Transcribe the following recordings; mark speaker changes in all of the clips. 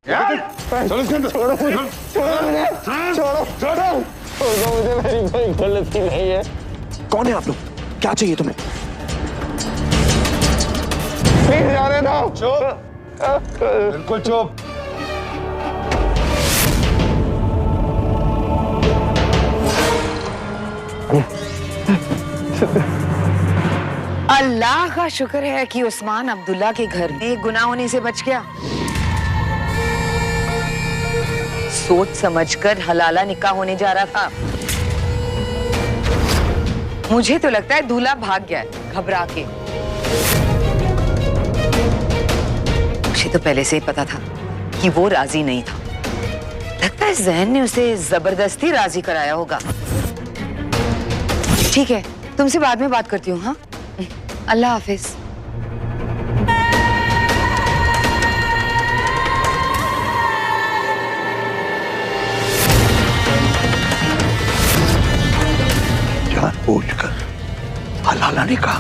Speaker 1: चलो इसके अंदर।
Speaker 2: छोड़ो मुझे, मेरी कोई गलती नहीं है।
Speaker 3: कौन है आप लोग? क्या चाहिए तुम्हें?
Speaker 2: प्लीज जाने दो।
Speaker 1: चुप, बिल्कुल चुप।
Speaker 4: अल्लाह का शुक्र है कि उस्मान अब्दुल्ला के घर में गुनाह होने से बच गया। सोच समझकर हलाला निकाह होने जा रहा था। मुझे तो लगता है दूल्हा भाग गया है घबरा के। मुझे तो पहले से ही पता था कि वो राजी नहीं था। लगता है जहन ने उसे जबरदस्ती राजी कराया होगा। ठीक है, तुमसे बाद में बात करती हूँ। हाँ, अल्लाह हाफिज।
Speaker 3: जानबूझकर हलाला निकाह।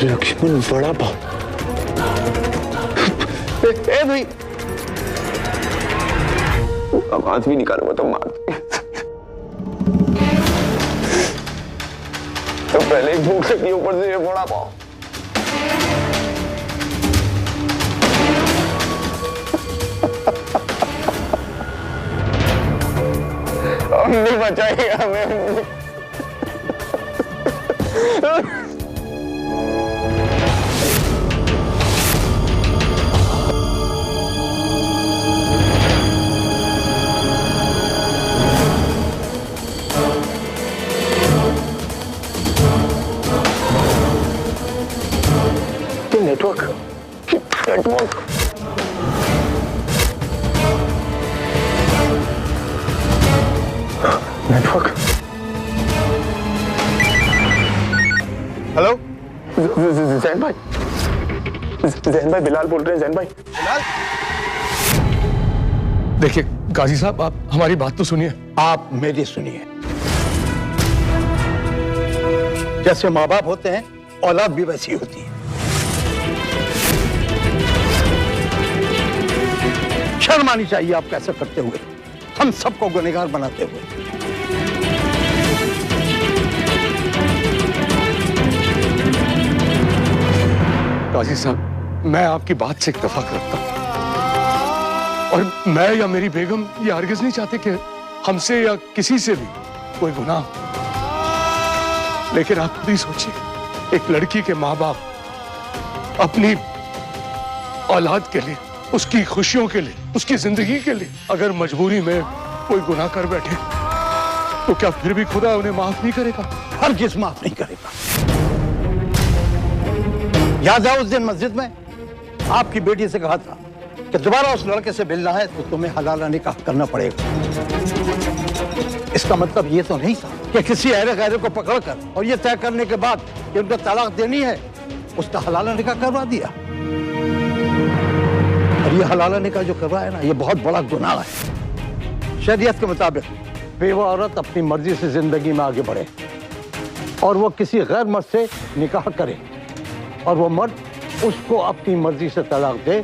Speaker 3: लक्ष्मण बड़ा बाप। ए भाई, आवाज भी निकालो तो मार तो पहले ही भूख लगी, ऊपर से ये बड़ा पाव। नहीं बचाएगा हमें। नेटवर्क हेलो, जैन भाई, बिलाल बोल रहे हैं। जैन भाई, बिलाल।
Speaker 5: देखिए गाजी साहब, आप हमारी बात तो सुनिए।
Speaker 3: आप मेरी सुनिए। जैसे माँ बाप होते हैं, औलाद भी वैसी होती है। शर्म आनी चाहिए आपको ऐसा करते हुए, हम सबको गुनहगार बनाते हुए।
Speaker 5: गाजी साहब, मैं आपकी बात से इत्तेफाक रखता हूं और मैं या मेरी बेगम ये हरगिज नहीं चाहते कि हमसे या किसी से भी कोई गुनाह हो। लेकिन आप खुद ही सोचिए, एक लड़की के माँ बाप अपनी औलाद के लिए, उसकी खुशियों के लिए, उसकी जिंदगी के लिए अगर मजबूरी में कोई गुनाह कर बैठे तो क्या फिर भी खुदा उन्हें माफ नहीं करेगा?
Speaker 3: हरगिज़ माफ नहीं करेगा। याद है उस दिन मस्जिद में आपकी बेटी से कहा था कि दोबारा उस लड़के से मिलना है तो तुम्हें हलाला निकाह करना पड़ेगा। इसका मतलब ये तो नहीं था कि किसी अहले गैरे को पकड़कर और ये तय करने के बाद कि उनको तलाक देनी है, उसका हलाला निकाह करवा दिया। और ये हलाला निकाह जो करवाया ना, ये बहुत बड़ा गुनाह है। शरीयत के मुताबिक बेवा औरत अपनी मर्जी से जिंदगी में आगे बढ़े और वो किसी गैर मर्द से निकाह करे और वो मर्द उसको अपनी मर्जी से तलाक दे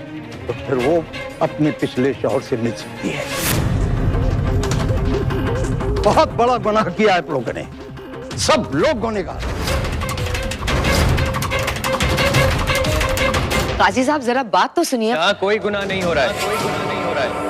Speaker 3: तो फिर वो अपने पिछले शौहर से मिल सकती है। बहुत बड़ा गुनाह किया आप लोगों ने। सब लोग गुनहगार।
Speaker 4: काजी साहब जरा बात तो सुनिए।
Speaker 6: यहाँ कोई गुनाह नहीं हो रहा है, कोई गुनाह नहीं हो रहा है।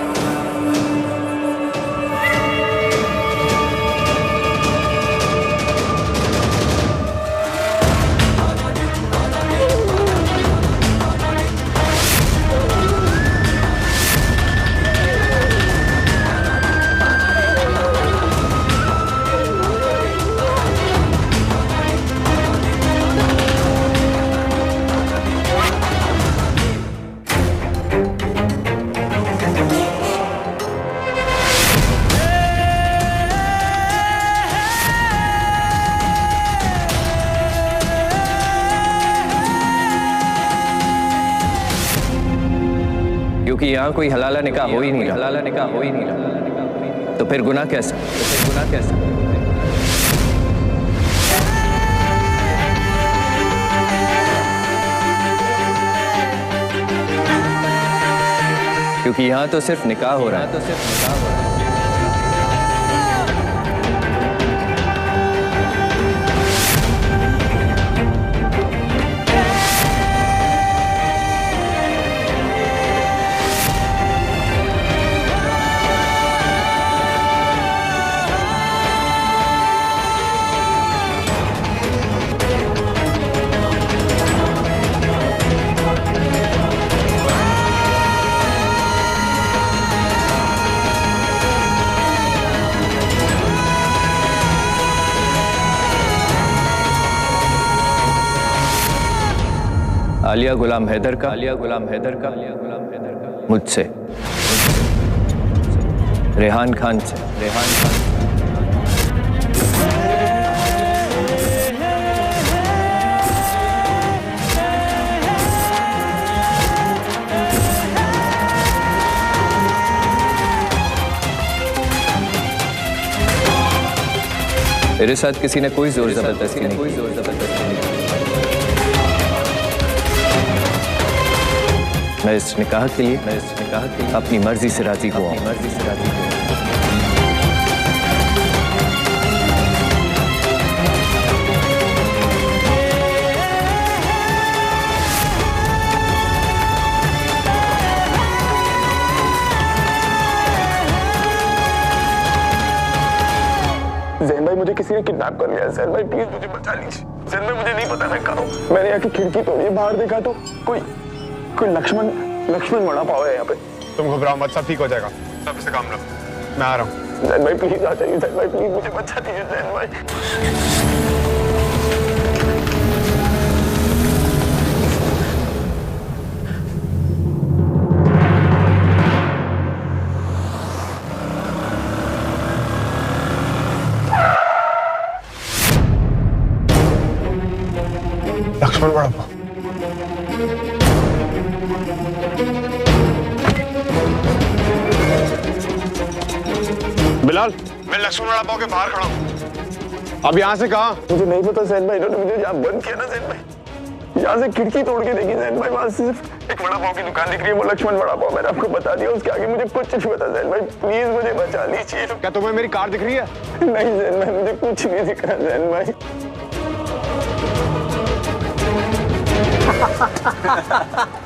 Speaker 6: क्योंकि यहाँ कोई हलाला निकाह हो ही नहीं रहा, हलाला निकाह हो ही नहीं रहा, तो फिर गुनाह कैसा, तो फिर गुनाह कैसा? क्योंकि यहाँ तो सिर्फ निकाह हो रहा है, तो सिर्फ निकाह हो रहा है। आलिया गुलाम हैदर का, आलिया गुलाम हैदर का, आलिया गुलाम हैदर का मुझसे, रेहान खान से, रेहान खान से। मेरे साथ किसी ने कोई जोर जबरदस्ती नहीं, कोई जोर जबरदस्ती नहीं। मैं इस निकाह के लिए अपनी मर्जी से राजी हुआ, अपनी मर्जी से राजी हुआ।
Speaker 2: जैन भाई मुझे किसी ने किडनैप कर लिया है। जैन भाई प्लीज मुझे बचा लीजिए। जैन भाई मुझे नहीं पता मैं कहाँ हूँ। मैंने यहाँ की खिड़की तोड़ी, बाहर देखा तो कोई लक्ष्मण वड़ा पाव है यहाँ पे।
Speaker 1: तुम घबराओ मत, सब ठीक हो जाएगा। सब इसे काम लो, मैं आ रहा हूँ।
Speaker 2: जैन भाई प्लीज आ जाइए। जैन भाई प्लीज मुझे बचा दीजिए। जैन भाई
Speaker 1: लक्ष्मण वड़ा पाव। बिलाल, मैं लक्ष्मण वड़ा पाव के बाहर खड़ा हूँ। अब यहाँ से कहाँ?
Speaker 2: मुझे नहीं पता जैन भाई, इन्होंने मुझे यहाँ बंद किया ना जैन भाई। यहाँ से खिड़की तोड़ के देखी जैन भाई, वहां से सिर्फ एक वड़ा पाव की दुकान दिख रही है, वो लक्ष्मण वड़ा पाव। मैंने आपको बता दिया, उसके आगे मुझे कुछ नहीं पता। जैन भाई प्लीज मुझे बचा लीजिए।
Speaker 1: क्या तुम्हें मेरी कार दिख रही है?
Speaker 2: नहीं जैन भाई, मुझे कुछ नहीं दिख रहा जैन भाई।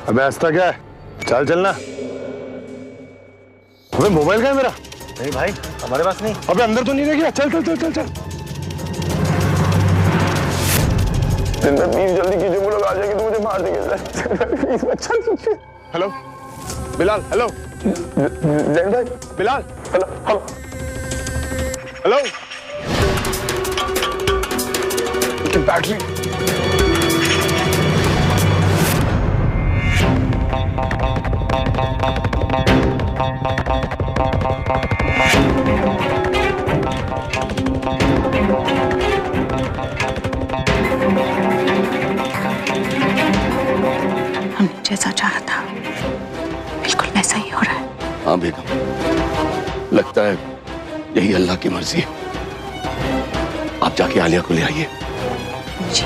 Speaker 1: अबे हंसता क्या है? चल चलना। अबे मोबाइल कहाँ है मेरा?
Speaker 3: नहीं भाई, हमारे पास नहीं।
Speaker 1: अबे अंदर तो नहीं रह गया? चल चल चल चल चल।
Speaker 2: जैन भाई प्लीज जल्दी कीजिए, वो लोग आ जाएंगे तो मुझे मार देंगे। प्लीज बचा लीजिए।
Speaker 1: हेलो बिलाल, हेलो
Speaker 2: जैन भाई,
Speaker 1: Bilal,
Speaker 2: hello hello
Speaker 1: hello. Battery
Speaker 7: हमने जैसा चाहा था बिल्कुल वैसा ही हो रहा है।
Speaker 5: हाँ बेगम, लगता है यही अल्लाह की मर्जी है। आप जाके आलिया को ले आइए।
Speaker 7: जी।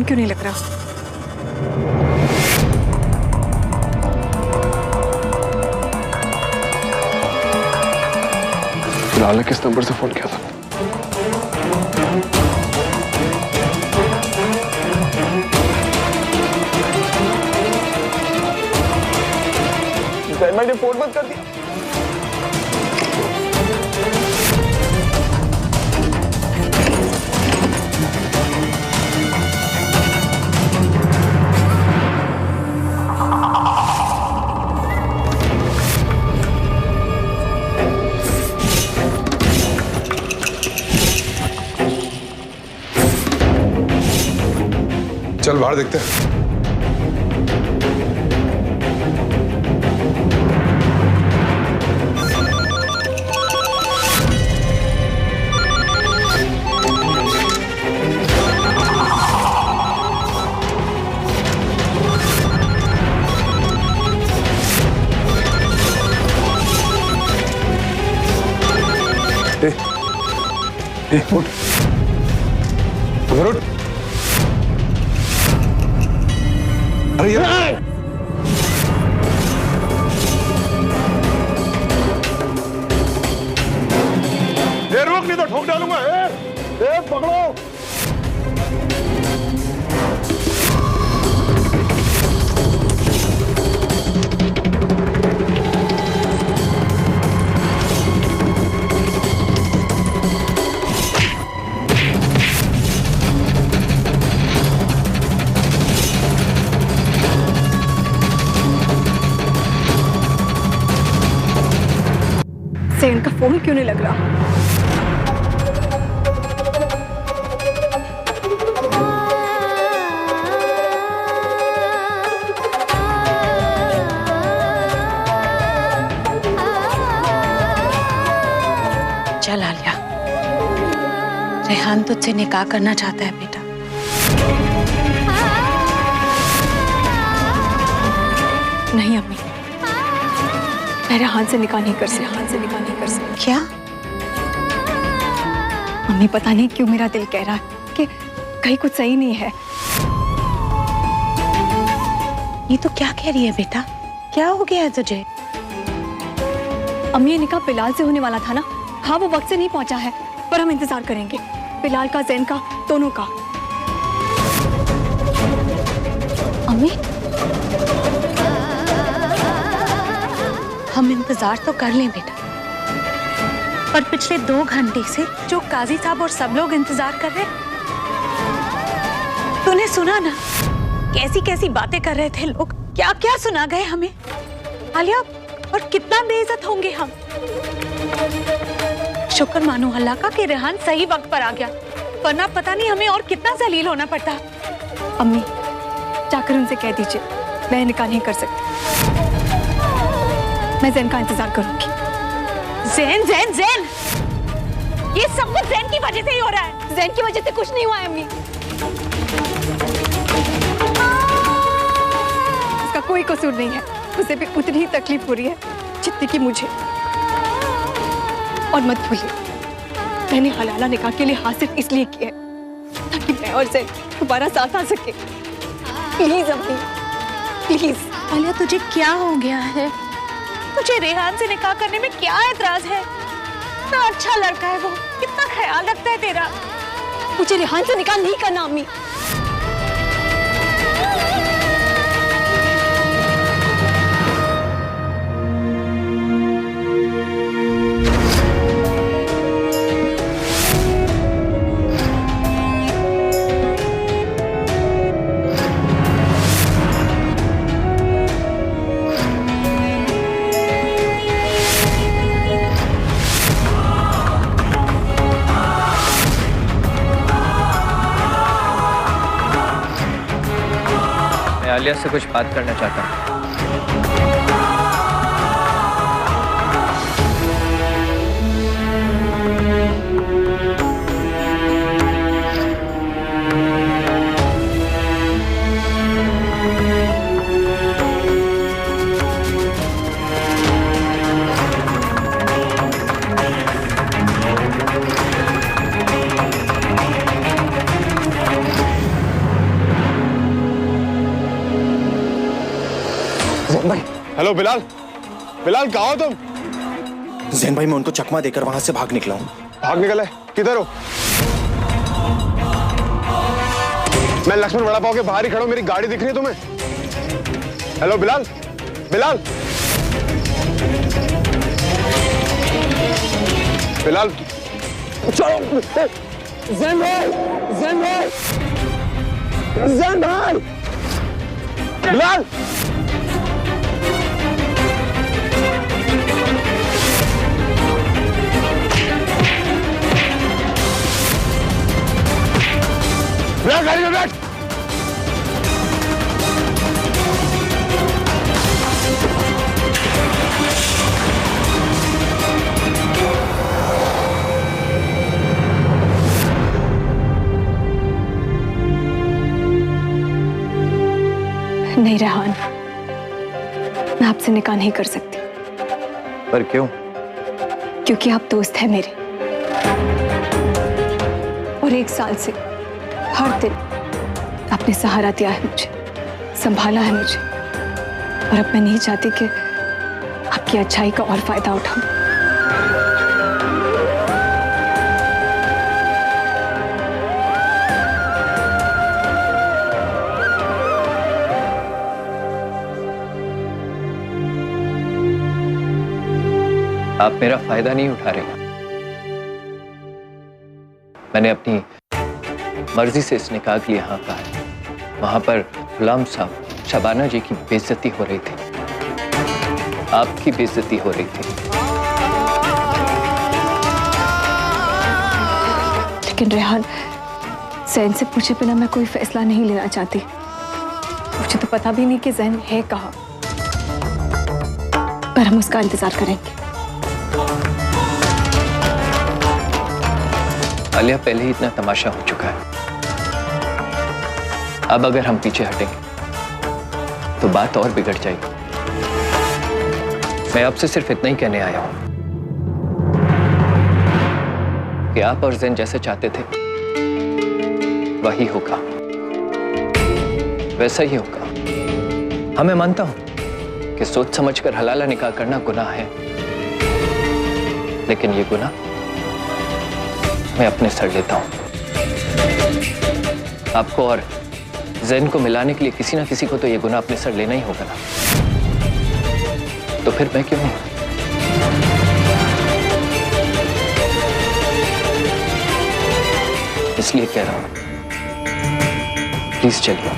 Speaker 7: क्यों नहीं लग रहा?
Speaker 5: लाल ने किस नंबर से फोन किया था?
Speaker 2: जैन भाई ने फोन बंद कर दिया।
Speaker 1: चल बाहर देखते हैं।
Speaker 5: उठ उठ। अरे यार
Speaker 1: रोक नहीं तो ठोक डालूंगा।
Speaker 3: पकड़ो।
Speaker 7: सेन का फोन क्यों नहीं लग रहा?
Speaker 8: चल आलिया, रेहान तुझसे निकाह करना चाहता है बेटा।
Speaker 7: नहीं अम्मी, मैं रेहान से निकाह नहीं कर सकती।
Speaker 8: क्या?
Speaker 7: अम्मी पता नहीं क्यों मेरा दिल कह रहा है कि कहीं कुछ सही नहीं है।
Speaker 8: ये तो क्या कह रही है बेटा? क्या हो गया है तुझे?
Speaker 7: अम्मी ये निकाह बिलाल से होने वाला था ना? हाँ वो वक्त से नहीं पहुंचा है, पर हम इंतजार करेंगे, बिलाल का, ज़ैन का, दोनों का।
Speaker 8: अम्मी हम इंतजार तो कर लें बेटा, पर पिछले 2 घंटे से जो काजी साहब और सब लोग इंतजार कर रहे, तूने सुना ना कैसी कैसी बातें कर रहे थे लोग? क्या क्या सुना गए हमें आलिया, और कितना बेइज्जत होंगे हम। शुक्र मानो अल्लाह का कि रेहान सही वक्त पर आ गया, वरना पता नहीं हमें और कितना जलील होना पड़ता।
Speaker 7: अम्मी जाकर उनसे कह दीजिए मैं निकाह नहीं कर सकती, मैं ज़ैन का इंतजार करूंगी।
Speaker 8: ज़ैन ज़ैन ज़ैन, ये सब कुछ ज़ैन की वजह से ही हो रहा है।
Speaker 7: ज़ैन की वजह से कुछ नहीं हुआ है अम्मी, इसका कोई कसूर नहीं है, उसे भी उतनी ही तकलीफ हो रही है जितनी की मुझे। और मत भूलिए मैंने हलाला निकाह के लिए हासिल इसलिए किया है ताकि मैं और ज़ैन दोबारा साथ आ सके। प्लीज अम्मी प्लीज।
Speaker 8: आलिया तुझे क्या हो गया है? तुझे रेहान से निकाह करने में क्या एतराज है? कितना अच्छा लड़का है वो, कितना ख्याल रखता है तेरा।
Speaker 7: मुझे रेहान से निकाह नहीं करना अम्मी।
Speaker 6: आलिया से कुछ बात करना चाहता हूँ।
Speaker 1: हेलो बिलाल, बिलाल कहाँ हो तुम?
Speaker 9: जैन भाई मैं उनको चकमा देकर वहां से भाग निकला हूँ।
Speaker 1: भाग निकले? किधर हो? मैं लक्ष्मण वड़ा पाव के बाहर ही खड़ा हूं, मेरी गाड़ी दिख रही है तुम्हें? हेलो बिलाल, बिलाल, बिलाल,
Speaker 2: चलो जैन भाई, जैन भाई, जैन भाई,
Speaker 1: बिलाल, बिलाल गाड़ी में बैठ।
Speaker 7: नहीं रेहान, मैं आपसे निकाह नहीं कर सकती।
Speaker 6: पर क्यों?
Speaker 7: क्योंकि आप दोस्त हैं मेरे, और 1 साल से हर दिन आपने सहारा दिया है मुझे, संभाला है मुझे, और अब मैं नहीं चाहती कि आपकी अच्छाई का और फायदा उठाऊं।
Speaker 6: आप मेरा फायदा नहीं उठा रहे। मैंने अपनी मर्जी से इस निकाह के लिए हाँ कहा है। वहां पर गुलाम साहब शबाना जी की बेइज्जती हो रही थी, आपकी बेइज्जती हो रही थी।
Speaker 7: लेकिन रेहान, जैन से पूछे बिना मैं कोई फैसला नहीं लेना चाहती। मुझे तो पता भी नहीं कि जैन है कहाँ, पर हम उसका इंतजार करेंगे।
Speaker 6: आलिया, पहले ही इतना तमाशा हो चुका है। अब अगर हम पीछे हटेंगे तो बात और बिगड़ जाएगी। मैं आपसे सिर्फ इतना ही कहने आया हूं कि आप और जैन जैसे चाहते थे वही होगा, वैसा ही होगा। हाँ, मैं मानता हूं कि सोच समझकर हलाला निकाह करना गुनाह है, लेकिन ये गुनाह मैं अपने सर लेता हूं। आपको और जैन को मिलाने के लिए किसी ना किसी को तो ये गुनाह अपने सर लेना ही होगा ना, तो फिर मैं क्यों नहीं? इसलिए कह रहा हूं, प्लीज चलिए।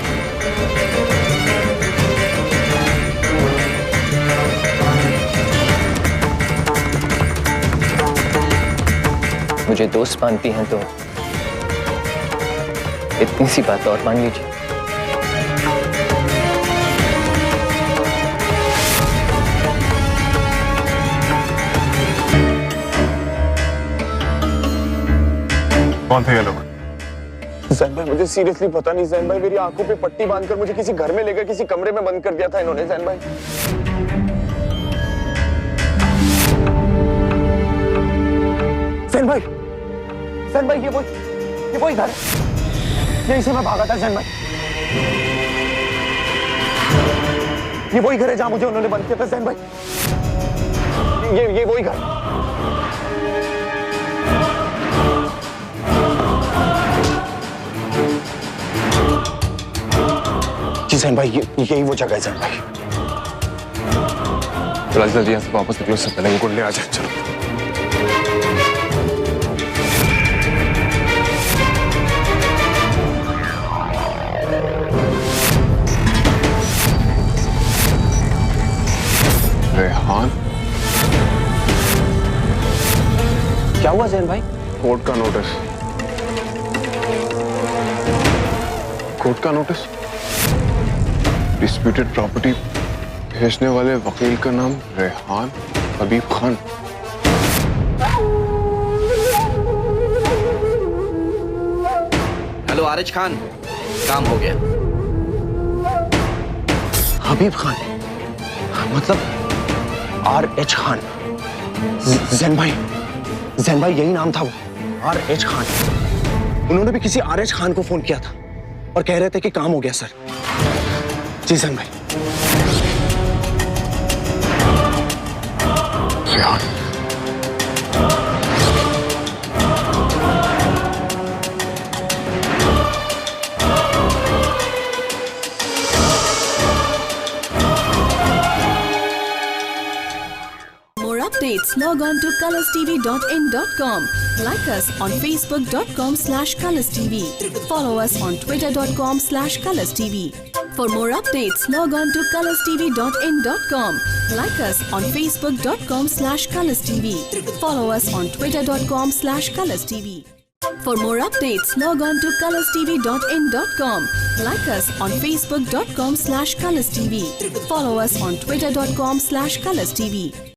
Speaker 6: मुझे दोस्त मानती हैं तो इतनी सी बात और मान लीजिए।
Speaker 1: कौन थे ये लोग?
Speaker 2: जैन भाई मुझे सीरियसली पता नहीं। जैन भाई मेरी आंखों पे पट्टी बांधकर मुझे किसी घर में लेकर किसी कमरे में बंद कर दिया था इन्होंने। जैन भाई, जैन भाई, जैन भाई, ये वही घर है, यहीं से मैं भागा था। जैन भाई, ये वही घर है जहां मुझे उन्होंने बंद किया था। जैन भाई, ये वही घर। जी जैन भाई, यही वो जगह है। जैन भाई,
Speaker 1: राजदा जी यहाँ से वापस निकलो, सब पहले गुंडे आ जाए। चलो रेहान,
Speaker 2: क्या हुआ जैन भाई?
Speaker 1: कोर्ट का नोटिस। कोर्ट का नोटिस? डिस्प्यूटेड प्रॉपर्टी भेजने वाले वकील का नाम रेहान हबीब खान।
Speaker 9: हेलो आरिज खान, काम हो गया।
Speaker 2: हबीब खान मतलब RH खान। जैन भाई, जैन भाई यही नाम था वो, RH खान। उन्होंने भी किसी RH खान को फोन किया था और कह रहे थे कि काम हो गया सर। जी जैन भाई।
Speaker 5: Rehan,
Speaker 10: Updates, log on to colorstv.in.com. Like us on facebook.com/colorstv. Follow us on twitter.com/colorstv. For more updates, log on to colorstv.in.com. Like us on facebook.com/colorstv. Follow us on twitter.com/colorstv. For more updates, log on to colorstv.in.com. Like us on facebook.com/colorstv. Follow us on twitter.com/colorstv.